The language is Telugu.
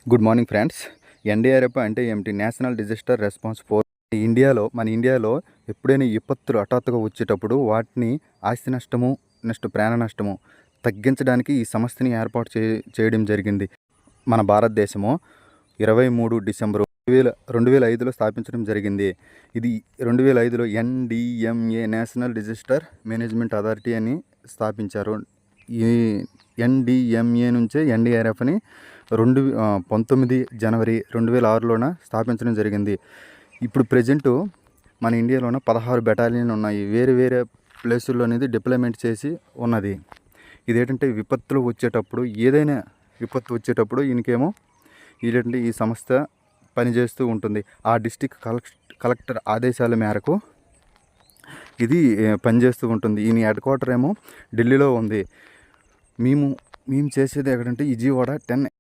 Good morning friends. ఎన్డీఆర్ఎఫ్ అంటే ఏమిటి? National disaster response force. మన ఇండియాలో ఎప్పుడైనా విపత్తులు హఠాత్తుగా వచ్చేటప్పుడు వాటిని ఆస్తి నష్టము, నెక్స్ట్ ప్రాణ నష్టము తగ్గించడానికి ఈ సంస్థని ఏర్పాటు చేయడం జరిగింది. మన భారతదేశము 23 డిసెంబర్ 2005లో స్థాపించడం జరిగింది. ఇది 2005లో NDMA national disaster management authority అని స్థాపించారు. ఈ ఎన్డీఎంఏ నుంచే ఎన్డీఆర్ఎఫ్ని 19 జనవరి 2006లోన స్థాపించడం జరిగింది. ఇప్పుడు ప్రజెంటు మన ఇండియాలోన 16 బెటాలియన్లు ఉన్నాయి. వేరే వేరే ప్లేసుల్లో అనేది డిప్లాయ్మెంట్ చేసి ఉన్నది. ఇదేంటంటే విపత్తులు వచ్చేటప్పుడు, ఏదైనా విపత్తు వచ్చేటప్పుడు ఏంటంటే ఈ సంస్థ పనిచేస్తూ ఉంటుంది. ఆ డిస్టిక్ కలెక్టర్ ఆదేశాల మేరకు ఇది పనిచేస్తూ ఉంటుంది. ఈయన హెడ్ క్వార్టర్ ఏమో ఢిల్లీలో ఉంది. మేము చేసేది ఎక్కడంటే విజయవాడ 10